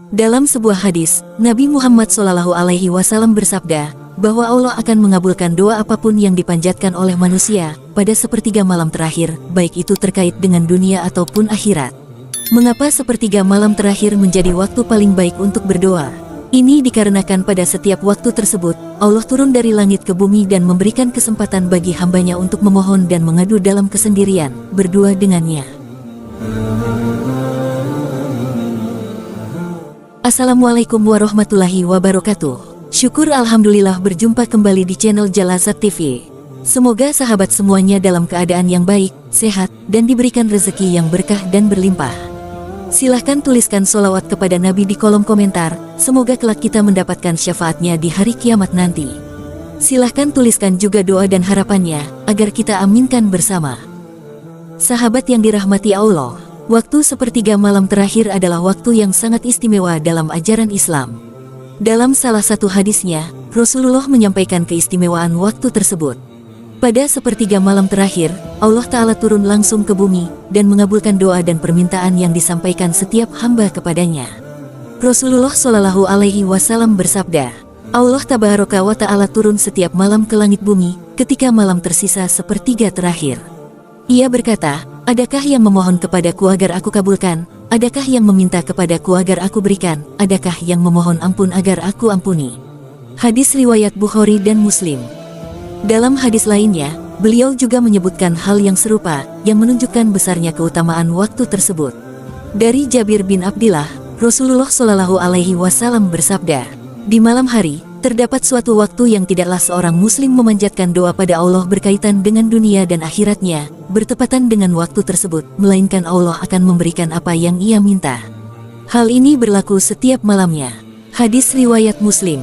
Dalam sebuah hadis, Nabi Muhammad SAW bersabda bahwa Allah akan mengabulkan doa apapun yang dipanjatkan oleh manusia pada sepertiga malam terakhir, baik itu terkait dengan dunia ataupun akhirat. Mengapa sepertiga malam terakhir menjadi waktu paling baik untuk berdoa? Ini dikarenakan pada setiap waktu tersebut, Allah turun dari langit ke bumi dan memberikan kesempatan bagi hambanya untuk memohon dan mengadu dalam kesendirian, berdua dengannya. Assalamualaikum warahmatullahi wabarakatuh. Syukur alhamdulillah berjumpa kembali di channel Jalazat TV. Semoga sahabat semuanya dalam keadaan yang baik, sehat, dan diberikan rezeki yang berkah dan berlimpah. Silahkan tuliskan sholawat kepada Nabi di kolom komentar, semoga kelak kita mendapatkan syafaatnya di hari kiamat nanti. Silahkan tuliskan juga doa dan harapannya, agar kita aminkan bersama. Sahabat yang dirahmati Allah, waktu sepertiga malam terakhir adalah waktu yang sangat istimewa dalam ajaran Islam. Dalam salah satu hadisnya, Rasulullah menyampaikan keistimewaan waktu tersebut. Pada sepertiga malam terakhir, Allah Ta'ala turun langsung ke bumi dan mengabulkan doa dan permintaan yang disampaikan setiap hamba kepadanya. Rasulullah SAW bersabda, Allah Tabaraka wa Ta'ala turun setiap malam ke langit bumi ketika malam tersisa sepertiga terakhir. Ia berkata, adakah yang memohon kepadaku agar aku kabulkan? Adakah yang meminta kepadaku agar aku berikan? Adakah yang memohon ampun agar aku ampuni? Hadis riwayat Bukhari dan Muslim. Dalam hadis lainnya, beliau juga menyebutkan hal yang serupa, yang menunjukkan besarnya keutamaan waktu tersebut. Dari Jabir bin Abdillah, Rasulullah SAW bersabda, di malam hari, terdapat suatu waktu yang tidaklah seorang muslim memanjatkan doa pada Allah berkaitan dengan dunia dan akhiratnya, bertepatan dengan waktu tersebut, melainkan Allah akan memberikan apa yang ia minta. Hal ini berlaku setiap malamnya. Hadis riwayat Muslim.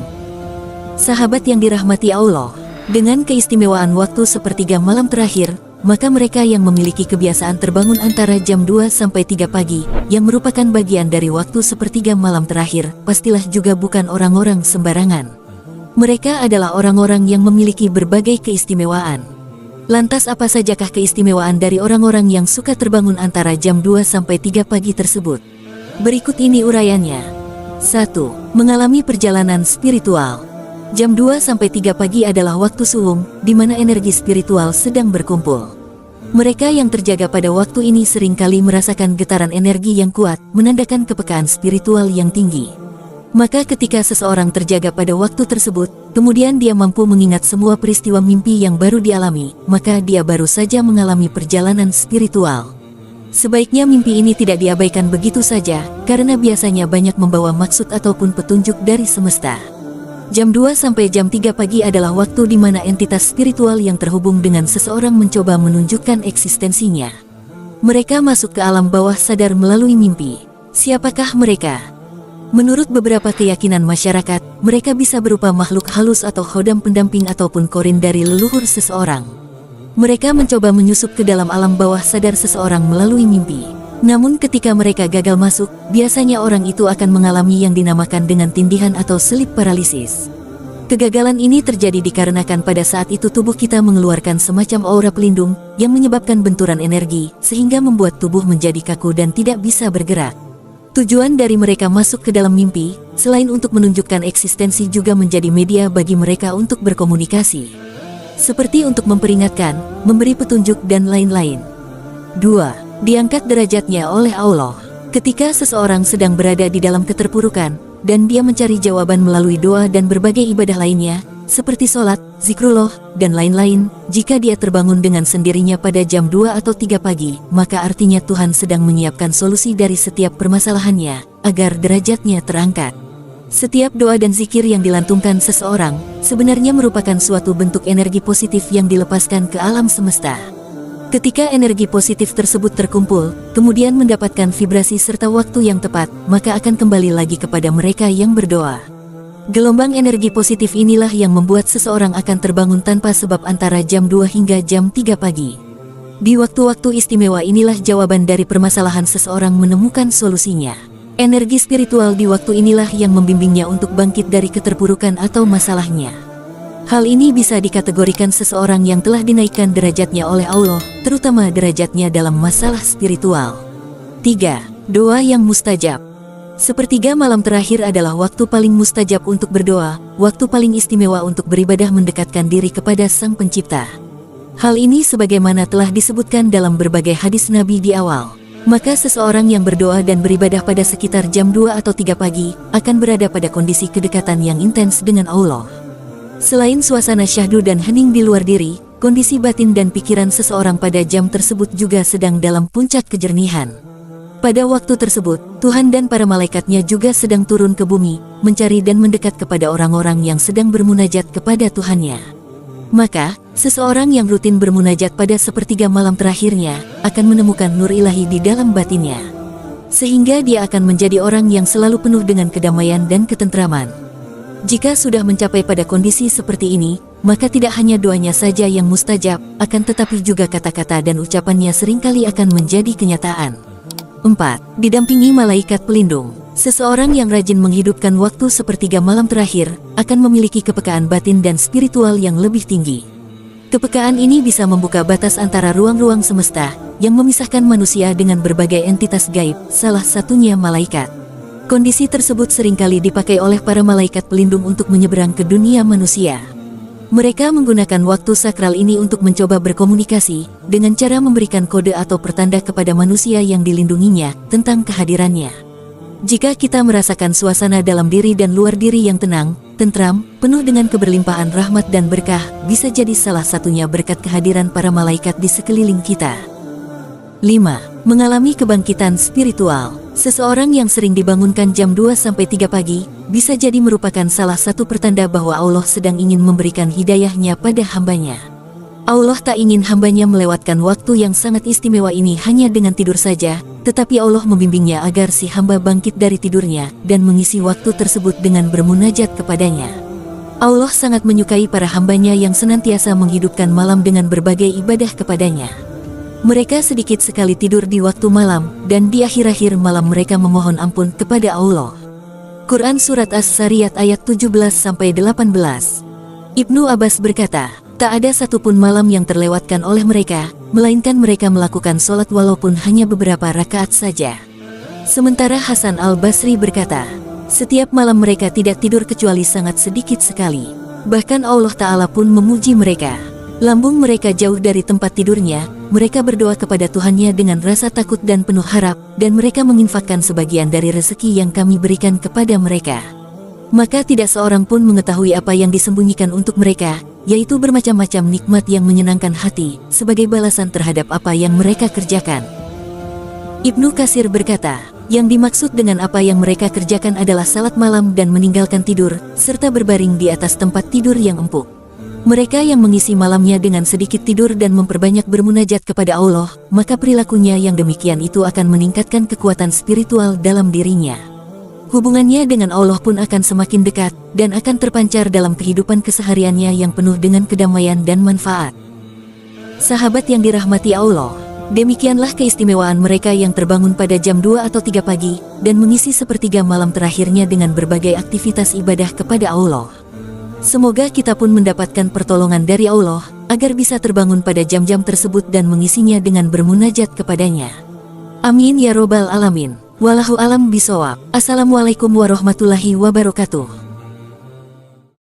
Sahabat yang dirahmati Allah, dengan keistimewaan waktu sepertiga malam terakhir, maka mereka yang memiliki kebiasaan terbangun antara jam 2 sampai 3 pagi, yang merupakan bagian dari waktu sepertiga malam terakhir, pastilah juga bukan orang-orang sembarangan. Mereka adalah orang-orang yang memiliki berbagai keistimewaan. Lantas apa sajakah keistimewaan dari orang-orang yang suka terbangun antara jam 2 sampai 3 pagi tersebut? Berikut ini uraiannya. 1. Mengalami perjalanan spiritual. Jam 2 sampai 3 pagi adalah waktu suhung, di mana energi spiritual sedang berkumpul. Mereka yang terjaga pada waktu ini seringkali merasakan getaran energi yang kuat, menandakan kepekaan spiritual yang tinggi. Maka ketika seseorang terjaga pada waktu tersebut, kemudian dia mampu mengingat semua peristiwa mimpi yang baru dialami, maka dia baru saja mengalami perjalanan spiritual. Sebaiknya mimpi ini tidak diabaikan begitu saja, karena biasanya banyak membawa maksud ataupun petunjuk dari semesta. Jam 2 sampai jam 3 pagi adalah waktu di mana entitas spiritual yang terhubung dengan seseorang mencoba menunjukkan eksistensinya. Mereka masuk ke alam bawah sadar melalui mimpi. Siapakah mereka? Menurut beberapa keyakinan masyarakat, mereka bisa berupa makhluk halus atau khodam pendamping ataupun korin dari leluhur seseorang. Mereka mencoba menyusup ke dalam alam bawah sadar seseorang melalui mimpi. Namun ketika mereka gagal masuk, biasanya orang itu akan mengalami yang dinamakan dengan tindihan atau sleep paralysis. Kegagalan ini terjadi dikarenakan pada saat itu tubuh kita mengeluarkan semacam aura pelindung yang menyebabkan benturan energi, sehingga membuat tubuh menjadi kaku dan tidak bisa bergerak. Tujuan dari mereka masuk ke dalam mimpi, selain untuk menunjukkan eksistensi juga menjadi media bagi mereka untuk berkomunikasi. Seperti untuk memperingatkan, memberi petunjuk dan lain-lain. 2. Diangkat derajatnya oleh Allah. Ketika seseorang sedang berada di dalam keterpurukan, dan dia mencari jawaban melalui doa dan berbagai ibadah lainnya, seperti sholat, zikrullah, dan lain-lain, jika dia terbangun dengan sendirinya pada jam 2 atau 3 pagi, maka artinya Tuhan sedang menyiapkan solusi dari setiap permasalahannya, agar derajatnya terangkat. Setiap doa dan zikir yang dilantungkan seseorang, sebenarnya merupakan suatu bentuk energi positif yang dilepaskan ke alam semesta. Ketika energi positif tersebut terkumpul, kemudian mendapatkan vibrasi serta waktu yang tepat, maka akan kembali lagi kepada mereka yang berdoa. Gelombang energi positif inilah yang membuat seseorang akan terbangun tanpa sebab antara jam 2 hingga jam 3 pagi. Di waktu-waktu istimewa inilah jawaban dari permasalahan seseorang menemukan solusinya. Energi spiritual di waktu inilah yang membimbingnya untuk bangkit dari keterpurukan atau masalahnya. Hal ini bisa dikategorikan seseorang yang telah dinaikkan derajatnya oleh Allah, terutama derajatnya dalam masalah spiritual. 3. Doa yang mustajab. Sepertiga malam terakhir adalah waktu paling mustajab untuk berdoa, waktu paling istimewa untuk beribadah mendekatkan diri kepada Sang Pencipta. Hal ini sebagaimana telah disebutkan dalam berbagai hadis Nabi di awal. Maka seseorang yang berdoa dan beribadah pada sekitar jam 2 atau 3 pagi, akan berada pada kondisi kedekatan yang intens dengan Allah. Selain suasana syahdu dan hening di luar diri, kondisi batin dan pikiran seseorang pada jam tersebut juga sedang dalam puncak kejernihan. Pada waktu tersebut, Tuhan dan para malaikatnya juga sedang turun ke bumi, mencari dan mendekat kepada orang-orang yang sedang bermunajat kepada Tuhannya. Maka, seseorang yang rutin bermunajat pada sepertiga malam terakhirnya, akan menemukan nur ilahi di dalam batinnya. Sehingga dia akan menjadi orang yang selalu penuh dengan kedamaian dan ketentraman. Jika sudah mencapai pada kondisi seperti ini, maka tidak hanya doanya saja yang mustajab, akan tetapi juga kata-kata dan ucapannya seringkali akan menjadi kenyataan. 4. Didampingi malaikat pelindung. Seseorang yang rajin menghidupkan waktu sepertiga malam terakhir, akan memiliki kepekaan batin dan spiritual yang lebih tinggi. Kepekaan ini bisa membuka batas antara ruang-ruang semesta, yang memisahkan manusia dengan berbagai entitas gaib, salah satunya malaikat. Kondisi tersebut seringkali dipakai oleh para malaikat pelindung untuk menyeberang ke dunia manusia. Mereka menggunakan waktu sakral ini untuk mencoba berkomunikasi, dengan cara memberikan kode atau pertanda kepada manusia yang dilindunginya, tentang kehadirannya. Jika kita merasakan suasana dalam diri dan luar diri yang tenang, tentram, penuh dengan keberlimpahan rahmat dan berkah, bisa jadi salah satunya berkat kehadiran para malaikat di sekeliling kita. 5. Mengalami kebangkitan spiritual. Seseorang yang sering dibangunkan jam 2-3 pagi, bisa jadi merupakan salah satu pertanda bahwa Allah sedang ingin memberikan hidayahnya pada hambanya. Allah tak ingin hambanya melewatkan waktu yang sangat istimewa ini hanya dengan tidur saja, tetapi Allah membimbingnya agar si hamba bangkit dari tidurnya, dan mengisi waktu tersebut dengan bermunajat kepadanya. Allah sangat menyukai para hambanya yang senantiasa menghidupkan malam dengan berbagai ibadah kepadanya. Mereka sedikit sekali tidur di waktu malam, dan di akhir-akhir malam mereka memohon ampun kepada Allah. Quran Surat As-Sariyat ayat 17-18. Ibnu Abbas berkata, tak ada satupun malam yang terlewatkan oleh mereka, melainkan mereka melakukan sholat walaupun hanya beberapa rakaat saja. Sementara Hasan Al-Basri berkata, setiap malam mereka tidak tidur kecuali sangat sedikit sekali. Bahkan Allah Ta'ala pun memuji mereka. Lambung mereka jauh dari tempat tidurnya, mereka berdoa kepada Tuhannya dengan rasa takut dan penuh harap, dan mereka menginfakkan sebagian dari rezeki yang kami berikan kepada mereka. Maka tidak seorang pun mengetahui apa yang disembunyikan untuk mereka, yaitu bermacam-macam nikmat yang menyenangkan hati, sebagai balasan terhadap apa yang mereka kerjakan. Ibnu Katsir berkata, yang dimaksud dengan apa yang mereka kerjakan adalah salat malam dan meninggalkan tidur, serta berbaring di atas tempat tidur yang empuk. Mereka yang mengisi malamnya dengan sedikit tidur dan memperbanyak bermunajat kepada Allah, maka perilakunya yang demikian itu akan meningkatkan kekuatan spiritual dalam dirinya. Hubungannya dengan Allah pun akan semakin dekat, dan akan terpancar dalam kehidupan kesehariannya yang penuh dengan kedamaian dan manfaat. Sahabat yang dirahmati Allah, demikianlah keistimewaan mereka yang terbangun pada jam 2 atau 3 pagi, dan mengisi sepertiga malam terakhirnya dengan berbagai aktivitas ibadah kepada Allah. Semoga kita pun mendapatkan pertolongan dari Allah, agar bisa terbangun pada jam-jam tersebut dan mengisinya dengan bermunajat kepadanya. Amin ya robbal alamin. Wallahu alam bisawab. Assalamualaikum warahmatullahi wabarakatuh.